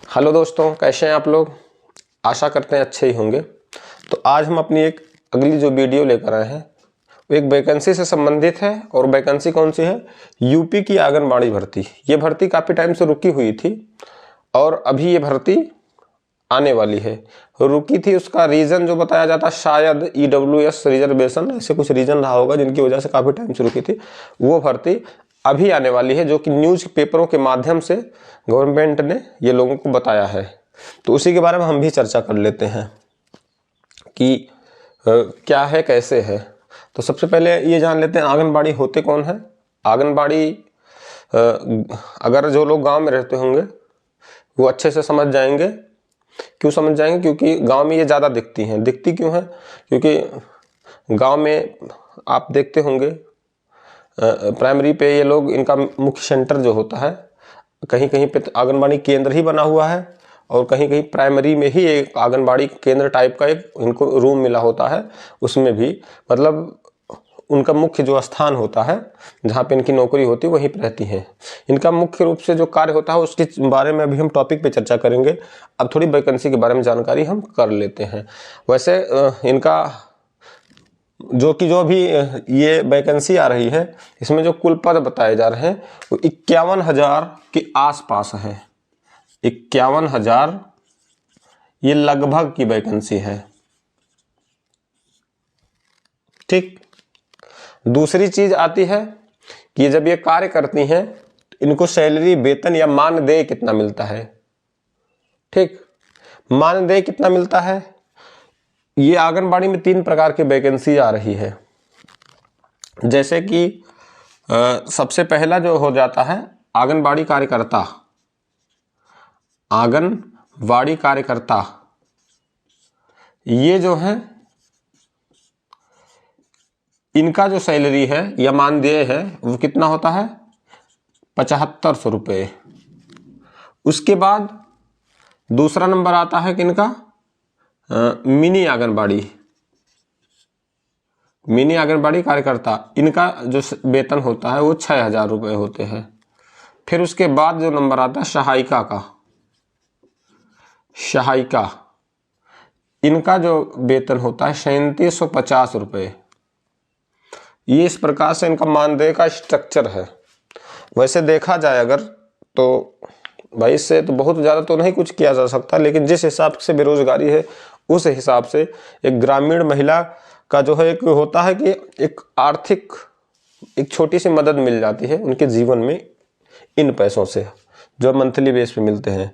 Hello दोस्तों, कैसे हैं आप लोग। आशा करते हैं अच्छे ही होंगे। तो आज हम अपनी एक अगली जो वीडियो लेकर आए हैं वो एक वैकेंसी से संबंधित है। और वैकेंसी कौन सी है? यूपी की आंगनबाड़ी भर्ती। ये भर्ती काफ़ी टाइम से रुकी हुई थी और अभी ये भर्ती आने वाली है। रुकी थी उसका रीज़न जो बताया जाता, शायद EWS रिजर्वेशन, ऐसे कुछ रीज़न रहा होगा जिनकी वजह से काफ़ी टाइम से रुकी थी। वो भर्ती अभी आने वाली है, जो कि न्यूज़ पेपरों के माध्यम से गवर्नमेंट ने ये लोगों को बताया है। तो उसी के बारे में हम भी चर्चा कर लेते हैं कि क्या है, कैसे है। तो सबसे पहले ये जान लेते हैं आंगनबाड़ी होते कौन है। आंगनबाड़ी अगर जो लोग गांव में रहते होंगे वो अच्छे से समझ जाएंगे। क्यों समझ जाएंगे? क्योंकि गांव में ये ज़्यादा दिखती हैं। दिखती क्यों है? क्योंकि गांव में आप देखते होंगे प्राइमरी पे ये लोग, इनका मुख्य सेंटर जो होता है, कहीं कहीं पे आंगनबाड़ी केंद्र ही बना हुआ है और कहीं कहीं प्राइमरी में ही एक आंगनबाड़ी केंद्र टाइप का एक इनको रूम मिला होता है। उसमें भी मतलब उनका मुख्य जो स्थान होता है जहाँ पे इनकी नौकरी होती है वहीं पर रहती हैं। इनका मुख्य रूप से जो कार्य होता है उसके बारे में अभी हम टॉपिक पे चर्चा करेंगे। अब थोड़ी वैकेंसी के बारे में जानकारी हम कर लेते हैं। वैसे इनका जो भी ये वैकेंसी आ रही है, इसमें जो कुल पद बताए जा रहे हैं वो 51,000 के आसपास है। 51,000 ये लगभग की वैकेंसी है। ठीक। दूसरी चीज आती है कि जब ये कार्य करती हैं इनको सैलरी, वेतन या मानदेय कितना मिलता है। ठीक। मानदेय कितना मिलता है? ये आंगनबाड़ी में 3 प्रकार की वैकेंसी आ रही है। जैसे कि सबसे पहला जो हो जाता है आंगनबाड़ी कार्यकर्ता। आंगनबाड़ी कार्यकर्ता ये जो है, इनका जो सैलरी है या मानदेय है वो कितना होता है? 7500 रुपये। उसके बाद दूसरा नंबर आता है कि इनका मिनी आंगनबाड़ी कार्यकर्ता। इनका जो वेतन होता है वो 6,000 रुपये होते हैं। फिर उसके बाद जो नंबर आता है सहायिका का। सहायिका, इनका जो वेतन होता है 3750 रुपये। ये इस प्रकार से इनका मानदेय का स्ट्रक्चर है। वैसे देखा जाए अगर तो भाई इससे तो बहुत ज़्यादा तो नहीं कुछ किया जा सकता, लेकिन जिस हिसाब से बेरोजगारी है उस हिसाब से एक ग्रामीण महिला का जो है एक होता है कि एक आर्थिक एक छोटी सी मदद मिल जाती है उनके जीवन में इन पैसों से, जो मंथली बेस पे मिलते हैं।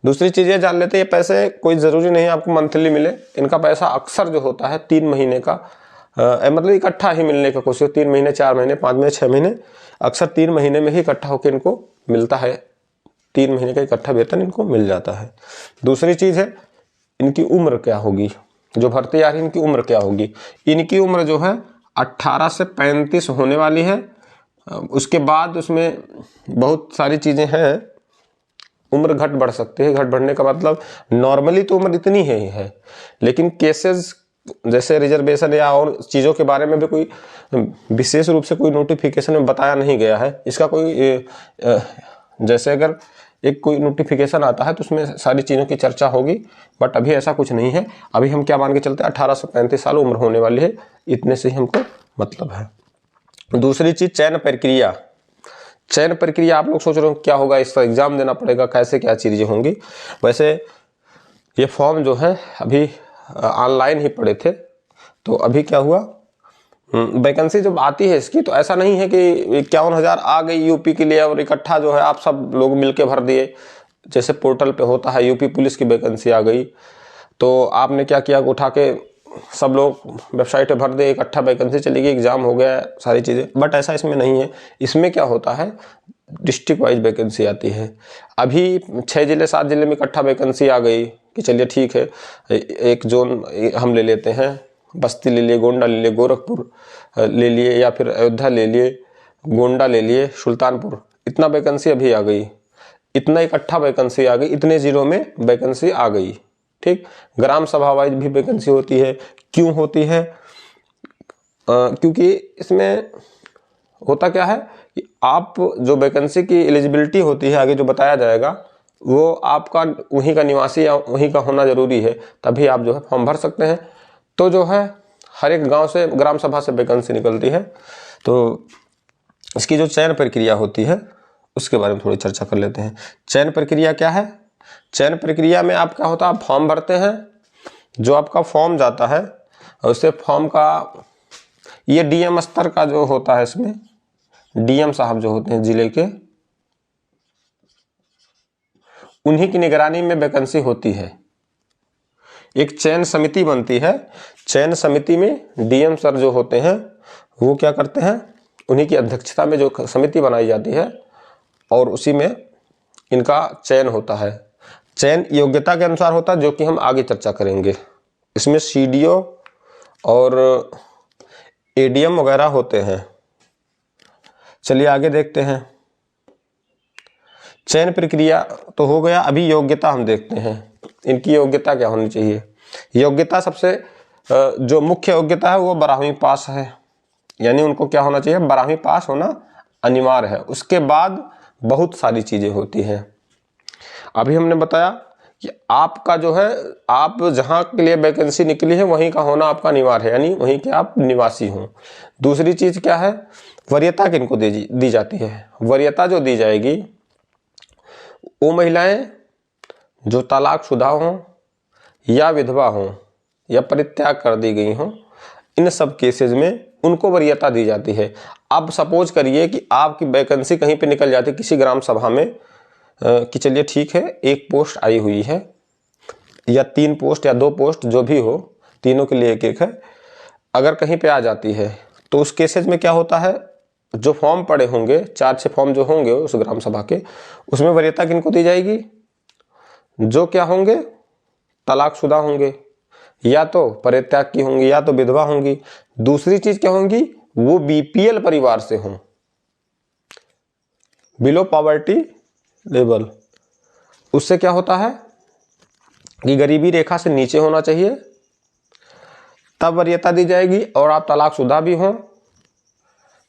दूसरी चीज़ ये जान लेते हैं, ये पैसे कोई ज़रूरी नहीं आपको मंथली मिले। इनका पैसा अक्सर जो होता है 3 महीने का मतलब इकट्ठा ही मिलने का कोशिश। 3 महीने, 4 महीने, 5 महीने, 6 महीने, अक्सर 3 महीने में ही इकट्ठा होकर इनको मिलता है। 3 महीने का इकट्ठा वेतन इनको मिल जाता है। दूसरी चीज़ है इनकी उम्र क्या होगी। जो भर्ती आ रही है इनकी उम्र क्या होगी। इनकी उम्र जो है 18 से 35 होने वाली है। उसके बाद उसमें बहुत सारी चीज़ें हैं, उम्र घट बढ़ सकती है। घट बढ़ने का मतलब नॉर्मली तो उम्र इतनी ही है, लेकिन केसेस जैसे रिजर्वेशन या और चीज़ों के बारे में भी कोई विशेष रूप से कोई नोटिफिकेशन में बताया नहीं गया है। इसका कोई जैसे अगर एक कोई नोटिफिकेशन आता है तो उसमें सारी चीज़ों की चर्चा होगी, बट अभी ऐसा कुछ नहीं है। अभी हम क्या मान के चलते हैं, 18 से 35 साल उम्र होने वाली है, इतने से ही हमको मतलब है। दूसरी चीज़ चयन प्रक्रिया। चयन प्रक्रिया आप लोग सोच रहे हो क्या होगा, इसका एग्ज़ाम देना पड़ेगा, कैसे क्या चीज़ें होंगी। वैसे ये फॉर्म जो है अभी ऑनलाइन ही पड़े थे। तो अभी क्या हुआ, वैकेंसी जब आती है इसकी तो ऐसा नहीं है कि 51,000 आ गई यूपी के लिए और इकट्ठा जो है आप सब लोग मिलके भर दिए। जैसे पोर्टल पे होता है यूपी पुलिस की वैकेंसी आ गई तो आपने क्या किया, उठा के सब लोग वेबसाइट पे भर दे, इकट्ठा वैकेंसी चली गई, एग्ज़ाम हो गया, सारी चीज़ें। बट ऐसा इसमें नहीं है। इसमें क्या होता है, डिस्ट्रिक्ट वाइज वैकेंसी आती है। अभी 6 जिले 7 जिले में इकट्ठा वैकेंसी आ गई कि चलिए ठीक है, एक जोन हम ले लेते हैं, बस्ती ले लिए, गोंडा ले लिए, गोरखपुर ले लिए, या फिर अयोध्या ले लिए, गोंडा ले लिए, सुल्तानपुर, इतना वैकेंसी अभी आ गई, इतना इकट्ठा वैकेंसी आ गई, इतने जिलों में वैकेंसी आ गई। ठीक। ग्राम सभा वाइज भी वैकेंसी होती है। क्यों होती है? क्योंकि इसमें होता क्या है कि आप जो वैकेंसी की एलिजिबिलिटी होती है, आगे जो बताया जाएगा, वो आपका वहीं का निवासी या वहीं का होना ज़रूरी है, तभी आप जो है फॉर्म भर सकते हैं। तो जो है हर एक गांव से, ग्राम सभा से वैकेंसी निकलती है। तो इसकी जो चयन प्रक्रिया होती है उसके बारे में थोड़ी चर्चा कर लेते हैं। चयन प्रक्रिया क्या है? चयन प्रक्रिया में आप क्या होता है, आप फॉर्म भरते हैं, जो आपका फॉर्म जाता है और उससे फॉर्म का ये डीएम स्तर का जो होता है, इसमें डीएम साहब जो होते हैं जिले के, उन्हीं की निगरानी में वैकेंसी होती है। एक चयन समिति बनती है, चयन समिति में डीएम सर जो होते हैं वो क्या करते हैं, उन्हीं की अध्यक्षता में जो समिति बनाई जाती है और उसी में इनका चयन होता है। चयन योग्यता के अनुसार होता है, जो कि हम आगे चर्चा करेंगे। इसमें सीडीओ और एडीएम वगैरह होते हैं। चलिए आगे देखते हैं। चयन प्रक्रिया तो हो गया, अभी योग्यता हम देखते हैं, इनकी योग्यता क्या होनी चाहिए। योग्यता सबसे जो मुख्य योग्यता है वो 12वीं पास है, यानी उनको क्या होना चाहिए, 12वीं पास होना अनिवार्य है। उसके बाद बहुत सारी चीज़ें होती हैं। अभी हमने बताया कि आपका जो है, आप जहाँ के लिए वैकेंसी निकली है वहीं का होना आपका अनिवार्य है, यानी वहीं के आप निवासी हों। दूसरी चीज़ क्या है, वरीयता किनको दी जाती है। वरीयता जो दी जाएगी वो महिलाएं जो तलाकशुदा हों या विधवा हों या परित्याग कर दी गई हों, इन सब केसेस में उनको वरीयता दी जाती है। अब सपोज करिए कि आपकी वैकेंसी कहीं पे निकल जाती है किसी ग्राम सभा में कि चलिए ठीक है, एक पोस्ट आई हुई है या 3 पोस्ट या 2 पोस्ट जो भी हो, तीनों के लिए एक एक है, अगर कहीं पे आ जाती है तो उस केसेज में क्या होता है, जो फॉर्म पड़े होंगे, 4-6 फॉर्म जो होंगे उस ग्राम सभा के, उसमें वरीयता किनको दी जाएगी, जो क्या होंगे, तलाकशुदा होंगे या तो परित्याग की होंगी या तो विधवा होंगी। दूसरी चीज क्या होंगी, वो बीपीएल परिवार से हों, बिलो पॉवर्टी लेवल। उससे क्या होता है कि गरीबी रेखा से नीचे होना चाहिए, तब वरीयता दी जाएगी। और आप तलाकशुदा भी हों,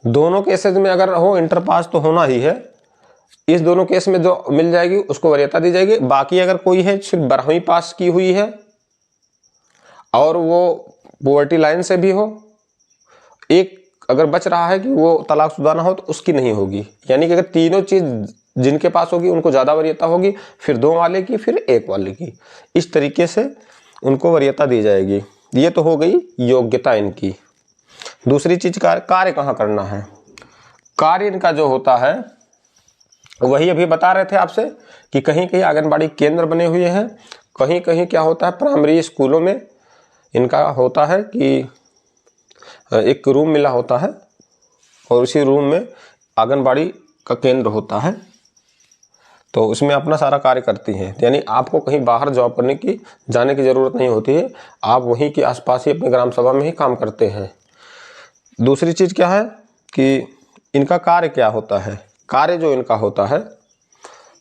दोनों केसेस में अगर हो, इंटर पास तो होना ही है, इस दोनों केस में जो मिल जाएगी उसको वरीयता दी जाएगी। बाकी अगर कोई है सिर्फ 12वीं पास की हुई है और वो पॉवर्टी लाइन से भी हो, एक अगर बच रहा है कि वो तलाकशुदा ना हो, तो उसकी नहीं होगी। यानी कि अगर तीनों चीज जिनके पास होगी उनको ज़्यादा वरीयता होगी, फिर 2 वाले की, फिर 1 वाले की, इस तरीके से उनको वरीयता दी जाएगी। ये तो हो गई योग्यता इनकी। दूसरी चीज का कार्य कहाँ करना है। कार्य इनका जो होता है वही अभी बता रहे थे आपसे कि कहीं कहीं आंगनबाड़ी केंद्र बने हुए हैं, कहीं कहीं क्या होता है, प्राइमरी स्कूलों में इनका होता है कि एक रूम मिला होता है और उसी रूम में आंगनबाड़ी का केंद्र होता है, तो उसमें अपना सारा कार्य करती हैं। यानी आपको कहीं बाहर जॉब करने की, जाने की ज़रूरत नहीं होती है, आप वहीं के आसपास ही अपने ग्राम सभा में ही काम करते हैं। दूसरी चीज़ क्या है कि इनका कार्य क्या होता है। कार्य जो इनका होता है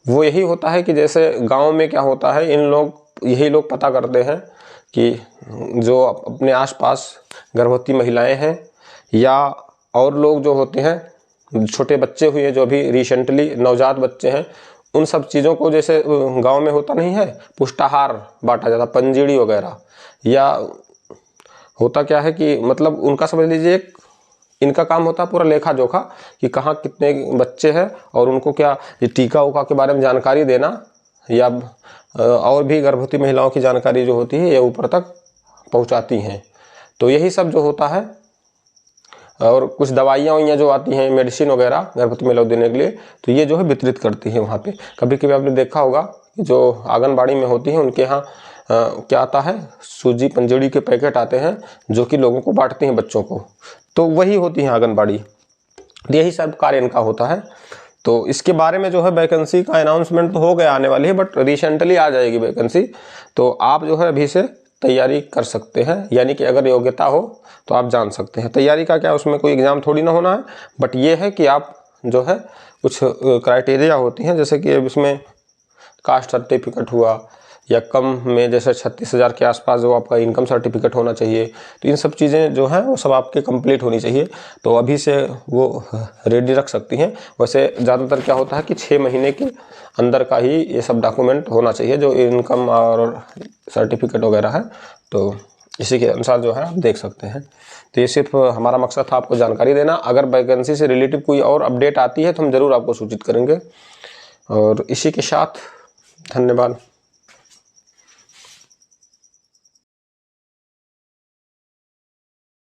वो यही होता है कि जैसे गांव में क्या होता है, यही लोग पता करते हैं कि जो अपने आसपास गर्भवती महिलाएं हैं या और लोग जो होते हैं, छोटे बच्चे हुए जो भी रिसेंटली नवजात बच्चे हैं, उन सब चीज़ों को जैसे गांव में होता नहीं है, पुष्टाहार बांटा जाता, पंजीरी वगैरह, या होता क्या है कि मतलब उनका समझ लीजिए एक इनका काम होता है पूरा लेखा जोखा कि कहाँ कितने बच्चे हैं और उनको क्या ये टीका उका के बारे में जानकारी देना, या और भी गर्भवती महिलाओं की जानकारी जो होती है ये ऊपर तक पहुंचाती हैं। तो यही सब जो होता है, और कुछ दवाइयाँ जो आती हैं, मेडिसिन वगैरह गर्भवती महिलाओं को देने के लिए, तो ये जो है वितरित करती है वहाँ पे। कभी कभी आपने देखा होगा कि जो आंगनबाड़ी में होती है उनके यहाँ क्या आता है, सूजी पंजीरी के पैकेट आते हैं जो कि लोगों को बांटते हैं बच्चों को, तो वही होती है आंगनबाड़ी। यही सब कार्य इनका होता है। तो इसके बारे में जो है वैकेंसी का अनाउंसमेंट तो हो गया, आने वाली है, बट रिसेंटली आ जाएगी वैकेंसी, तो आप जो है अभी से तैयारी कर सकते हैं। यानी कि अगर योग्यता हो तो आप जान सकते हैं। तैयारी का क्या, उसमें कोई एग्ज़ाम थोड़ी ना होना है, बट ये है कि आप जो है कुछ क्राइटेरिया होती हैं, जैसे कि अब इसमें कास्ट सर्टिफिकेट हुआ या कम में जैसे 36,000 के आसपास जो आपका इनकम सर्टिफिकेट होना चाहिए। तो इन सब चीज़ें जो हैं वो सब आपके कंप्लीट होनी चाहिए, तो अभी से वो रेडी रख सकती हैं। वैसे ज़्यादातर क्या होता है कि 6 महीने के अंदर का ही ये सब डॉक्यूमेंट होना चाहिए जो इनकम और सर्टिफिकेट वगैरह है, तो इसी के अनुसार जो है आप देख सकते हैं। तो ये सिर्फ हमारा मकसद था आपको जानकारी देना। अगर वैकेंसी से रिलेटिव कोई और अपडेट आती है तो हम ज़रूर आपको सूचित करेंगे। और इसी के साथ धन्यवाद।